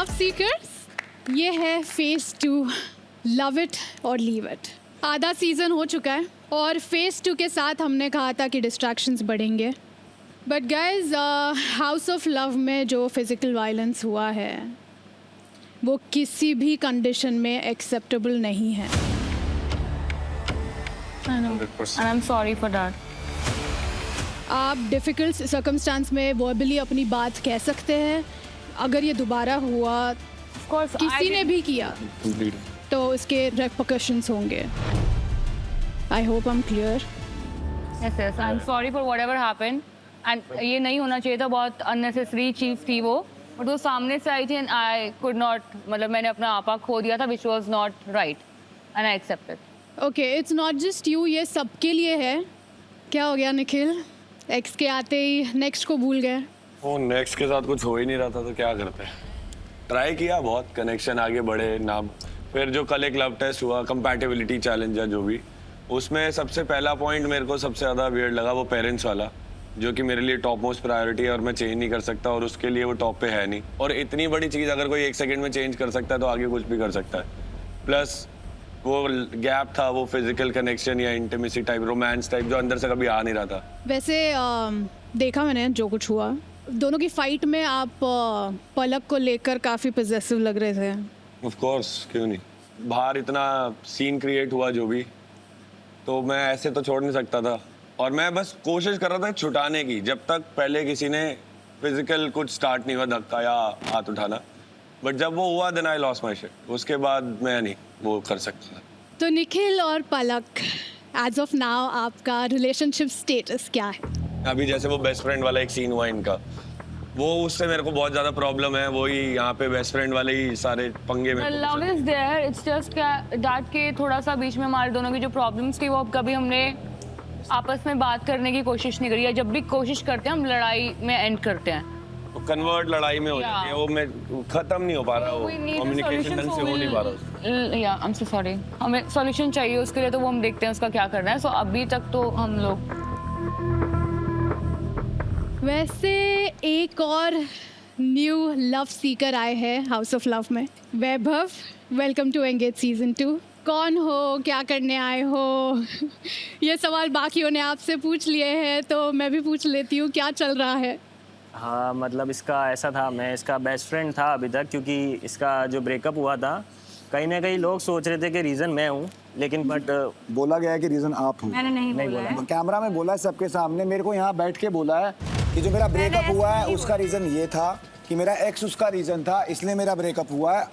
Love seekers, ये है phase 2, love it और लीव इट। आधा सीज़न हो चुका है और फेज 2 के साथ हमने कहा था कि डिस्ट्रैक्शंस बढ़ेंगे, but guys house of love में जो फिज़िकल वायलेंस हुआ है वो किसी भी कंडीशन में एक्सेप्टेबल नहीं है। And I'm sorry for that. आप डिफ़िकल्ट सर्कमस्टांस में वर्बली अपनी बात कह सकते हैं। अगर ये दोबारा हुआ, Of course, किसी ने भी किया, तो इसके रेपरकशंस होंगे। I hope I am clear. Yes, I'm sorry for whatever happened. And ये नहीं होना चाहिए था, बहुत unnecessary चीज़ थी वो। और वो सामने से आई थी and I could not, मतलब मैंने अपना आपा खो दिया था, which was not right. And I accepted. Okay, it's not just you, ये सबके लिए है। क्या हो गया निखिल? एक्स के आते ही नेक्स्ट को भूल गए। वो नेक्स्ट के साथ कुछ हो ही नहीं रहा था तो क्या करते। ट्राई किया बहुत, कनेक्शन आगे बढ़े ना। फिर जो कल एक लव टेस्ट हुआ, कंपैटिबिलिटी चैलेंज या जो भी, उसमें सबसे पहला पॉइंट मेरे को सबसे ज़्यादा वियर्ड लगा वो पेरेंट्स वाला, जो कि मेरे लिए टॉप मोस्ट प्रायोरिटी है और मैं चेंज नहीं कर सकता और उसके लिए वो टॉप पे है नहीं। और इतनी बड़ी चीज़ अगर कोई 1 सेकंड में चेंज कर सकता है तो आगे कुछ भी कर सकता है। प्लस वो गैप था, वो फिजिकल कनेक्शन या इंटीमेसी टाइप, रोमांस टाइप, जो अंदर से कभी आ नहीं रहा था। वैसे देखा मैंने जो कुछ हुआ, दोनों की फाइट में आप पलक को लेकर काफ़ी पॉजेसिव लग रहे थे। ऑफ कोर्स, क्यों नहीं। बाहर इतना सीन क्रिएट हुआ जो भी, तो मैं ऐसे तो छोड़ नहीं सकता था। और मैं बस कोशिश कर रहा था छुटाने की, जब तक पहले किसी ने फिजिकल कुछ स्टार्ट नहीं हुआ, धक्का या हाथ उठाना। बट जब वो हुआ then I lost my shit. उसके बाद मैं नहीं वो कर सकता था। तो निखिल और पलक, एज ऑफ नाउ आपका रिलेशनशिप स्टेटस क्या है? अभी जैसे वो बेस्ट फ्रेंड वाला एक सीन हुआ इनका, वो उससे मेरे को बहुत ज़्यादा प्रॉब्लम है। वही यहाँ पे बेस्ट फ्रेंड वाले ही सारे पंगे में। Love is there, it's just that के थोड़ा सा बीच में हमारे दोनों की जो प्रॉब्लम्स थी वो अब कभी हमने आपस में बात करने की कोशिश नहीं करी, या जब भी कोशिश करते हैं हम लड़ाई में एंड करते हैं। कन्वर्ट लड़ाई में हो जाती है, वो मैं खत्म नहीं हो पा रहा, वो कम्युनिकेशन ढंग से हो नहीं पा रहा। या आई एम सो सॉरी, हमें सॉल्यूशन चाहिए उसके लिए, तो वो हम देखते हैं उसका क्या करना है। सो अभी तक तो हम लोग वैसे एक और न्यू लव सीकर आए हैं हाउस ऑफ लव में। वैभव, वेलकम टू एंगेज सीजन 2। कौन हो, क्या करने आए हो? ये सवाल बाकियों ने आपसे पूछ लिए हैं तो मैं भी पूछ लेती हूँ, क्या चल रहा है? हाँ, मतलब इसका ऐसा था, मैं इसका बेस्ट फ्रेंड था अभी तक, क्योंकि इसका जो ब्रेकअप हुआ था कहीं ना कहीं लोग सोच रहे थे कि रीज़न मैं हूँ, लेकिन बट बोला गया है कि रीज़न आप हो। मैंने नहीं बोला है। कैमरा में बोला है सबके सामने, मेरे को यहाँ बैठ के बोला है कि जो मेरा ब्रेकअप हुआ है उसका रीज़न ये था कि मेरा एक्स उसका रीज़न था, इसलिए मेरा ब्रेकअप हुआ है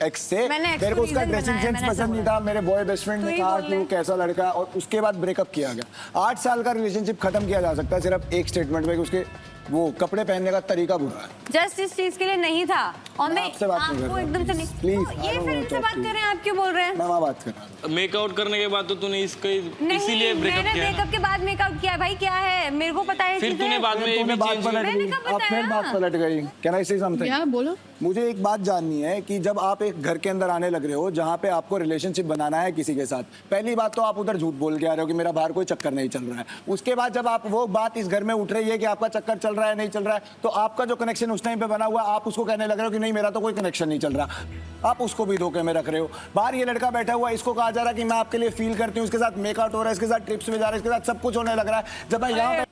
एक्स से। मेरे को उसका ड्रेसिंग सेंस पसंद नहीं था, मेरे बॉय बेस्ट फ्रेंड ने कहा कि वो कैसा लड़का है, और उसके बाद ब्रेकअप किया गया। 8 साल का रिलेशनशिप खत्म किया जा सकता है सिर्फ एक स्टेटमेंट में कि उसके वो कपड़े पहनने का तरीका बुरा है। जस्ट इस चीज के लिए नहीं था, और मैं आपसे बात आपको एकदम से नहीं, प्लीज तो ये फिर इनसे बात कर रहे हैं, आप क्यों बोल रहे हैं? मैं वहाँ बात कर रहा हूँ। मेकआउट करने के बाद तो तूने इसलिए नहीं, ब्रेकअप मैंने किया है ना? ब्रेकअप के बाद मेकअप किया है भाई, क्या है मेरे को पता है। फिर तूने बाद में ये भी बात चेंज पलट मैंने गई, कब अब फिर बताया? बात पलट गई। कैन आई से समथिंग? क्या बोलो? मुझे एक बात जाननी है कि जब आप एक घर के अंदर आने लग रहे हो जहाँ पे आपको रिलेशनशिप बनाना है किसी के साथ, पहली बात तो आप उधर झूठ बोल के आ रहे हो कि मेरा बाहर कोई चक्कर नहीं चल रहा है। उसके बाद जब आप वो बात इस घर में उठ रही है कि आपका चक्कर चल रहा है नहीं चल रहा है, तो आपका जो कनेक्शन उस टाइम पे बना हुआ, आप उसको कहने लग रहे हो कि नहीं मेरा तो कोई कनेक्शन नहीं चल रहा। आप उसको भी धोखे में रख रहे हो। बाहर ये लड़का बैठा हुआ है, इसको कहा जा रहा है कि मैं आपके लिए फील करती हूँ, इसके साथ मेकआउट हो रहा है, इसके साथ ट्रिप्स में जा रहा है, इसके साथ सब कुछ होने लग रहा है। जब मैं यहाँ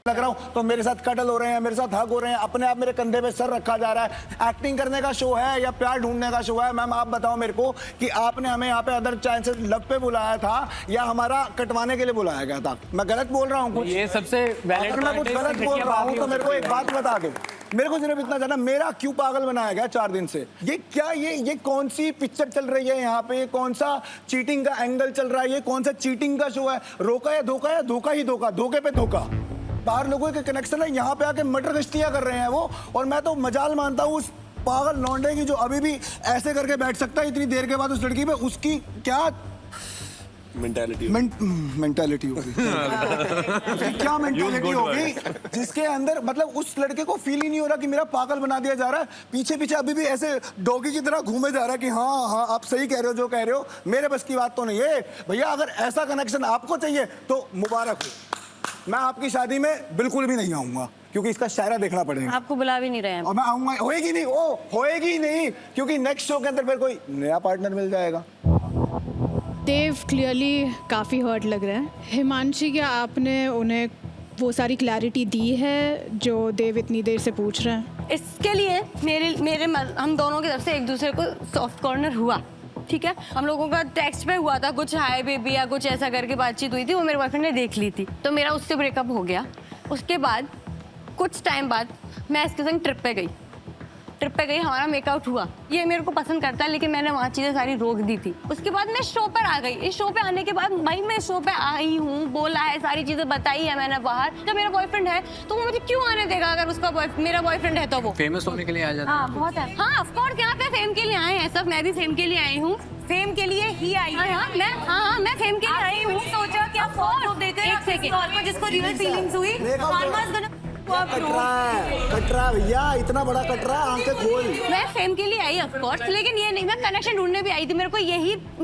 लग रहा हूँ तो मेरे साथ कटल हो रहे हैं, मेरे साथ हग हो रहे हैं, अपने आप मेरे कंधे पे सर रखा जा रहा है। एक्टिंग करने का शो है या प्यार ढूंढने का शो है? मैम आप बताओ मेरे को कि आपने हमें यहाँ पे अदर चांसेस लव पे बुलाया था या हमारा कटवाने के लिए बुलाया गया था? मैं गलत बोल रहा हूँ कुछ? ये सबसे अगर मैं कुछ गलत बोल रहा हूँ तो मेरे को एक बात बता दो। मेरे को सिर्फ इतना जाना, मेरा क्यों पागल बनाया गया 4 दिन से? ये क्या, ये कौन सी पिक्चर चल रही है यहाँ पे? ये कौन सा चीटिंग का एंगल चल रहा है? ये कौन सा चीटिंग का शो है? रोका या धोखा या धोखा ही धोखा, धोखे पे धोखा। बाहर लोगों के कनेक्शन है, यहाँ पे आके मटर गश्तियाँ कर रहे हैं वो। और मैं तो मजाल मानता हूँ उस पागल लौंडे की जो अभी भी ऐसे करके बैठ सकता है इतनी देर के बाद उस लड़की पे। उसकी क्या मेंटालिटी होगी उसकी क्या मेंटालिटी होगी जिसके अंदर, मतलब उस लड़के को फील ही नहीं हो रहा कि मेरा पागल बना दिया जा रहा है। पीछे पीछे अभी भी ऐसे डॉगी की तरह घूमे जा रहा है कि हाँ हाँ आप सही कह रहे हो, जो कह रहे हो मेरे बस की बात तो नहीं है भैया। अगर ऐसा कनेक्शन आपको चाहिए तो मुबारक हो, मैं आपकी शादी में बिल्कुल भी नहीं आऊंगा। क्योंकि इसका शायरा देखना पड़ेगा। आपको बुला भी नहीं रहे हैं। और मैं आऊंगा, होएगी नहीं, ओ होएगी नहीं, क्योंकि नेक्स्ट शो के अंदर फिर कोई नया पार्टनर मिल जाएगा। देव क्लियरली काफ़ी हर्ट लग रहा है। हिमांशी, क्या आपने उन्हें वो सारी क्लैरिटी दी है जो देव इतनी देर से पूछ रहे हैं? इसके लिए हम दोनों की तरफ से एक दूसरे को सॉफ्ट कॉर्नर हुआ, ठीक है। हम लोगों का टेक्स्ट पे हुआ था, कुछ हाय बेबी या कुछ ऐसा करके बातचीत हुई थी, वो मेरे बॉयफ्रेंड ने देख ली थी, तो मेरा उससे ब्रेकअप हो गया। उसके बाद कुछ टाइम बाद मैं इसके संग ट्रिप पे गई, हमारा मेकआउट हुआ। ये मेरे को पसंद करता है, लेकिन मैंने वहाँ चीज़ें सारी रोक दी थी। उसके बाद मैं शो पर आ गई। इस शो पे आने के बाद भाई मैं शो पे आई हूँ, बोला है, सारी चीज़ें बताई है मैंने बाहर। जब मेरा बॉयफ्रेंड है तो वो मुझे क्यों आने देगा? अगर उसका मेरा बॉयफ्रेंड है तो वो फेमस होने के लिए आ जाता है। हाँ बहुत है। हाँ ऑफ कोर्स, यहाँ पे फेम के लिए आए हैं सब। मैं भी फेम के लिए आई हूँ। फेम के लिए ही आई हूँ। मैं फेम के लिए आई हूँ। सोचा कि आप फोटो देकर एक सेकंड जिसको रियल फीलिंग्स हुई, कटरा भैया, इतना बड़ा कटरा, आंखें खोल। मैं फेम के लिए आई ऑफ कोर्स, लेकिन ये नहीं, मैं कनेक्शन ढूंढने भी आई थी। मेरे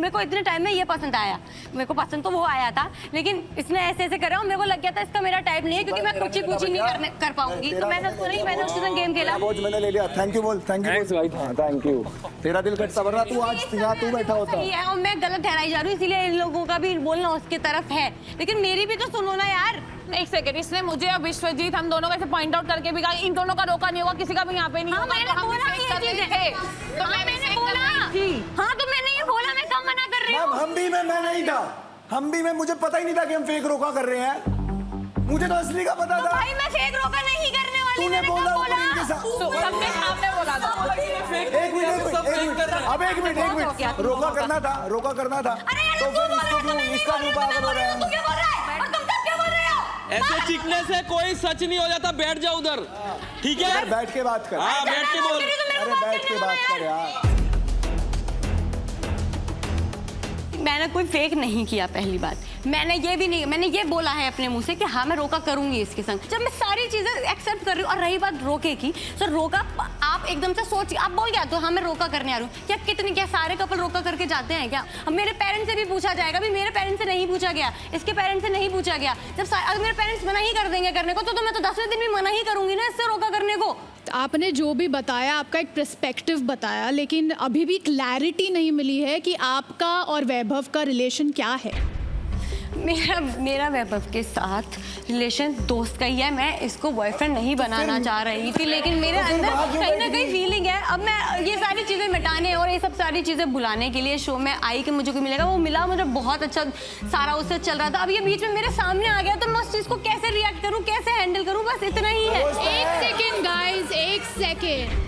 को इतने टाइम में ये पसंद आया। मेरे को पसंद तो वो आया था, लेकिन इसने ऐसे करा और मेरे को लग गया था इसका मेरा टाइप नहीं है, क्योंकि मैं कुछ ही नहीं कर पाऊंगी। तो मैंने उसके संग गेम खेला। मैंने ले लिया। थैंक यू बोल, थैंक यू। तेरा दिल कटता, वरना तू आज यहाँ तू बैठा होता। सही है, और मैं गलत ठहराई जा रही हूँ, इसीलिए इन लोगों का भी बोलना उसके तरफ है, लेकिन मेरी भी तो सुनो ना यार। एक सेकंड, इसने मुझे और विश्वजीत हम दोनों का पॉइंट आउट करके भी कहा इन दोनों का रोका नहीं होगा, किसी का भी यहाँ पे नहीं हाँ, होगा। मैंने तो हम बोला mistake ये कर चीज़ रहे है। थे। तो हाँ, मैं मैंने mistake बोला। कर रही थी। हाँ तो मैंने ये बोला, मैं कब मना कर रही हूँ? हम भी में मैं नहीं था। हम भी में मुझे पता ही नहीं था कि हम फेक रोका कर रहे हैं। मुझे तो असली का पता था। भाई मैं फेक रोका नहीं करने वाली। तूने मैंने बोला कब ऊपर इनके साथ। सबके सामने बोला था। एक मिनट, अब एक मिनट, रोका करना था। अरे यार, तो तू फिर बोल रहा इसको है, क्यों, मैं नहीं इसका बोल क्यों रही, पागल हो रहा है? तू क्या बोल रहा है? और तुम सब क्या बोल रहे हो? ऐसे चिकने से कोई सच नहीं हो जाता। बैठ जा उधर, ठीक है? यार बैठ के बात कर। हाँ, बैठ के बोल। अरे बैठ के बात कर यार। मैंने कोई फेक नहीं किया। पहली बात, मैंने ये बोला है अपने मुंह से कि हाँ मैं रोका करूंगी इसके संग। जब मैं सारी चीजें एक्सेप्ट कर रही हूँ, और रही बात रोके की, तो रोका आप एकदम से सोच, आप बोल गया तो हाँ मैं रोका करने आ रही हूँ। क्या सारे कपल रोका करके जाते हैं क्या? अब मेरे पेरेंट्स से भी पूछा जाएगा, भी मेरे पेरेंट्स से नहीं पूछा गया, इसके पेरेंट्स से नहीं पूछा गया। जब अगर मेरे पेरेंट्स मना ही कर देंगे करने को, तो मैं तो 10वें दिन भी मना ही करूंगी ना इससे रोका करने को। आपने जो भी बताया, आपका एक पर्सपेक्टिव बताया, लेकिन अभी भी क्लैरिटी नहीं मिली है कि आपका और वैभव का रिलेशन क्या है। मेरा वैभव के साथ रिलेशन दोस्त का ही है। मैं इसको बॉयफ्रेंड नहीं बनाना चाह रही थी, लेकिन मेरे अंदर कहीं ना कहीं फीलिंग है। अब मैं ये सारी चीज़ें मिटाने और ये सब सारी चीज़ें भुलाने के लिए शो में आई कि मुझे कोई मिलेगा, वो मिला, मुझे बहुत अच्छा सारा उससे चल रहा था। अब ये बीच में मेरे सामने आ गया, तो मैं उस चीज़ को कैसे रिएक्ट करूँ, कैसे हैंडल करूँ, बस इतना ही है। एक सेकेंड गाइज, एक सेकेंड।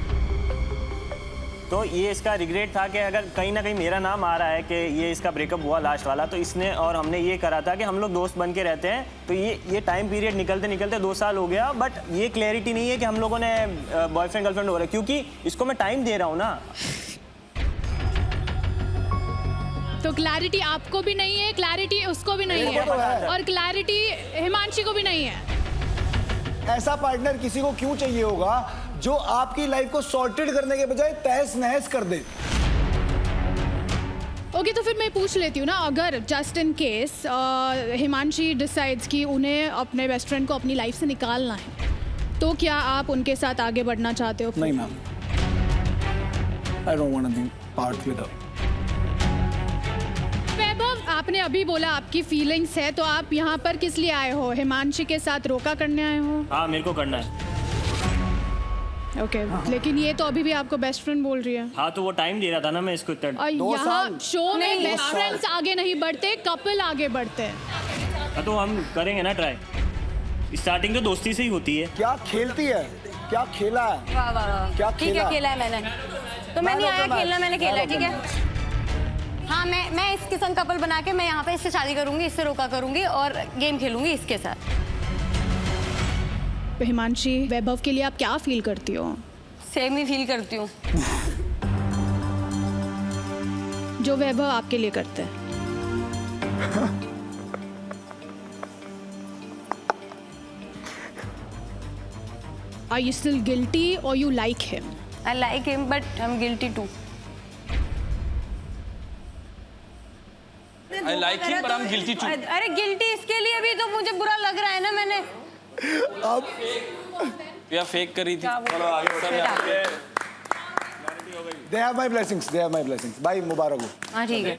तो ये इसका रिग्रेट था कि अगर कहीं ना कहीं मेरा नाम आ रहा है कि ये इसका ब्रेकअप हुआ लास्ट वाला, तो इसने और हमने ये करा था कि हम लोग दोस्त बन के रहते हैं। तो ये टाइम पीरियड निकलते निकलते 2 साल हो गया, बट ये क्लैरिटी नहीं है कि हम लोगों ने बॉयफ्रेंड गर्लफ्रेंड हो रहा है, क्योंकि इसको मैं टाइम दे रहा हूँ ना। तो क्लैरिटी आपको भी नहीं है, क्लैरिटी उसको भी नहीं है, और क्लैरिटी हिमांशी को भी नहीं है। ऐसा पार्टनर किसी को क्यों चाहिए होगा जो आपकी लाइफ को सॉर्टेड करने के बजाय तहस नहस कर दे? ओके, तो फिर मैं पूछ लेती हूँ ना, अगर just in case Himanshi decides कि उन्हें अपने बेस्ट फ्रेंड को अपनी लाइफ से निकालना है, तो क्या आप उनके साथ आगे बढ़ना चाहते हो? नहीं ma'am, I don't want to be part with her. Vaibhav, आपने अभी बोला आपकी फीलिंग्स है, तो आप यहाँ पर किस लिए आए हो? हिमांशी के साथ रोका करने आए हो? हाँ, मेरे को करना है। ओके, लेकिन ये तो अभी भी आपको बेस्ट फ्रेंड बोल रही है। हाँ, तो वो टाइम दे रहा था ना मैं इसको इतना। और यहाँ शो में बेस्ट फ्रेंड्स आगे नहीं बढ़ते, कपल आगे बढ़ते हैं। हाँ, तो हम करेंगे ना ट्राई। स्टार्टिंग तो दोस्ती से ही होती है। क्या खेलती है, क्या खेला है? वाह वाह वाह, क्या ठीक है, खेला है मैंने। तो मैं नहीं आया खेलना, मैंने खेला है, ठीक है। हाँ, मैं इसके संग कपल बना के मैं यहाँ पे इससे शादी करूंगी, इससे रोका करूंगी और गेम खेलूंगी इसके साथ। हिमांशी, वैभव के लिए आप क्या फील करती हो? सेम ही फील करती हूँ जो वैभव आपके लिए करते हैं। Are you still guilty or you like him? I like him but I'm guilty too. I like him but I'm guilty too. अरे गिल्टी इसके लिए भी तो मुझे बुरा लग रहा है ना। मैंने अब या फेक करी थी दे हैव माय ब्लेसिंग्स भाई मुबारक हो हाँ ठीक है